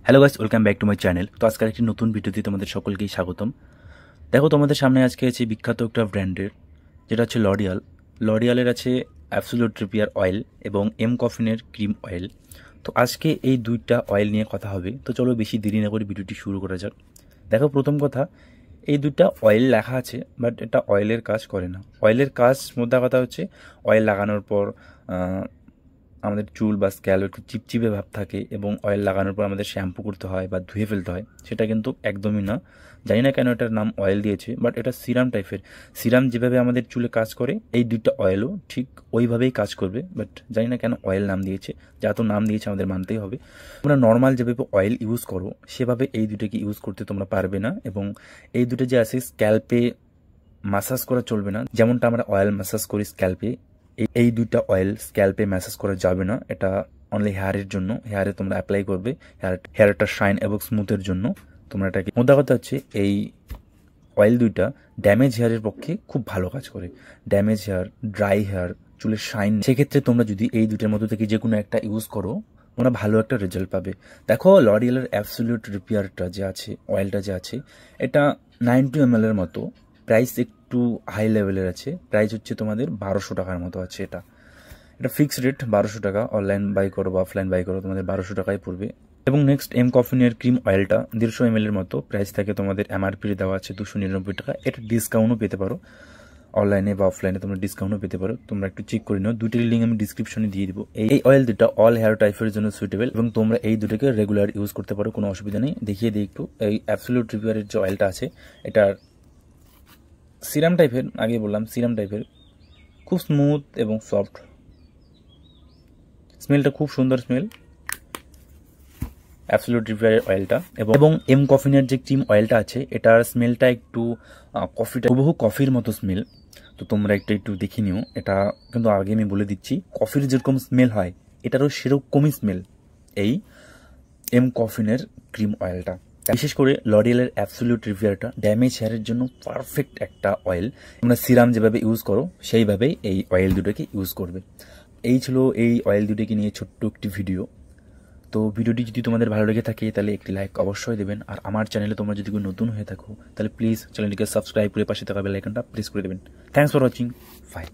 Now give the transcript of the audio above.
Hello guys, welcome back to my channel. তো আজকের একটি নতুন ভিডিওতে তোমাদের সকলকেই স্বাগতম। দেখো, তোমাদের সামনে আজকে আছে বিখ্যাত একটা ব্র্যান্ডের, যেটা হচ্ছে লরিয়াল। লরিয়ালের আছে অ্যাবসোলিউট রিপেয়ার অয়েল এবং এম কফিনের ক্রিম অয়েল। তো আজকে এই দুইটা অয়েল নিয়ে কথা হবে। তো চলো বেশি দেরি না করে ভিডিওটি শুরু করা যাক। দেখো, প্রথম কথা, এই দুইটা অয়েল লেখা আছে, বাট এটা অয়েলের কাজ করে না। অয়েলের কাজ মোদ্দা কথা হচ্ছে অয়েল লাগানোর পর আমাদের চুল বা স্ক্যাল্প একটু চিপচিপে ভাব থাকে এবং অয়েল লাগানোর পর আমাদের শ্যাম্পু করতে হয় বা ধুয়ে ফেলতে হয়, সেটা কিন্তু একদমই না। জানি না কেন এটার নাম অয়েল দিয়েছে, বাট এটা সিরাম টাইপের। সিরাম যেভাবে আমাদের চুলে কাজ করে, এই দুইটা অয়েলও ঠিক ওইভাবেই কাজ করবে, বাট জানি না কেন অয়েল নাম দিয়েছে। যা তো নাম দিয়েছে আমাদের মানতেই হবে। তোমরা নর্মাল যেভাবে অয়েল ইউজ করো সেভাবে এই দুটোকে ইউজ করতে তোমরা পারবে না। এবং এই দুটো যে আছে, স্ক্যাল্পে মাসাজ করা চলবে না। যেমনটা আমরা অয়েল মাসাজ করি স্ক্যাল্পে, এই দুইটা অয়েল স্ক্যাল্পে ম্যাসাজ করা যাবে না। এটা অনলি হেয়ারের জন্য। হেয়ারে তোমরা অ্যাপ্লাই করবে হেয়ারটা শাইন এবং স্মুথের জন্য তোমরা এটাকে। মোদ্দা কথা হচ্ছে এই অয়েল দুইটা ড্যামেজ হেয়ারের পক্ষে খুব ভালো কাজ করে। ড্যামেজ হেয়ার, ড্রাই হেয়ার, চুলের শাইন, সেক্ষেত্রে তোমরা যদি এই দুইটার মধ্যে থেকে যে কোনো একটা ইউজ করো, তোমরা ভালো একটা রেজাল্ট পাবে। দেখো, লরিয়ালের অ্যাবসোলিউট রিপেয়ারটা যে আছে, অয়েলটা যে আছে, এটা 90 ml এর মতো। প্রাইস একটু হাই লেভেলের আছে। প্রাইস হচ্ছে তোমাদের 1200 টাকার মতো আছে। এটা ফিক্সড রেট 1200 টাকা। অনলাইন বাই করো বা অফলাইন বাই করো, তোমাদের 1200 টাকায় পড়বে। এবং নেক্সট, এম কফিনের ক্রিম অয়েলটা 150 ml এর মতো। প্রাইস থাকে তোমাদের MRP দেওয়া আছে 299 টাকা। এটা ডিসকাউন্টও পেতে পারো, অনলাইনে বা অফলাইনে তোমরা ডিসকাউন্টও পেতে পারো। তোমরা একটু চেক করে নাও, দুইটার লিঙ্ক আমি ডিসক্রিপশনে দিয়ে দিব। এই অয়েল দুটা অল হেয়ার টাইপের জন্য সুইটেবল এবং তোমরা এই দুটোকে রেগুলার ইউজ করতে পারো, কোনো অসুবিধা নেই। দেখিয়ে দিই একটু। এই অ্যাবসোলিউট রিপেয়ারের যে অয়েলটা আছে, এটা সিরাম টাইপের। আগে বললাম সিরাম টাইপের, খুব স্মুথ এবং সফট। স্মেলটা খুব সুন্দর স্মেল অ্যাবসোলিউট রিপেয়ারের অয়েলটা। এবং এম কফিনের যে ক্রিম অয়েলটা আছে, এটার স্মেলটা একটু কফিটা হুবহু কফির মতো স্মেল। তো তোমরা একটু দেখে নিও। এটা কিন্তু আগে আমি বলে দিচ্ছি, কফির যেরকম স্মেল হয় এটারও সেরকমই স্মেল এই এম কফিনের ক্রিম অয়েলটা। বিশেষ করে লরিয়ালের অ্যাবসোলিউট রিপেয়ারটা ড্যামেজ হেয়ারের জন্য পারফেক্ট একটা অয়েল। তোমরা সিরাম যেভাবে ইউজ করো সেইভাবেই এই অয়েল দুটোকে ইউজ করবে। এই ছিল এই অয়েল দুটোকে নিয়ে ছোট্ট একটি ভিডিও। তো ভিডিওটি যদি তোমাদের ভালো লেগে থাকে তাহলে একটি লাইক অবশ্যই দেবেন। আর আমার চ্যানেলে তোমরা যদি নতুন হয়ে থাকো তাহলে প্লিজ চ্যানেলটিকে সাবস্ক্রাইব করে পাশে থাকা বেল আইকনটা প্রেস করে দেবেন। Thanks for watching. বাই।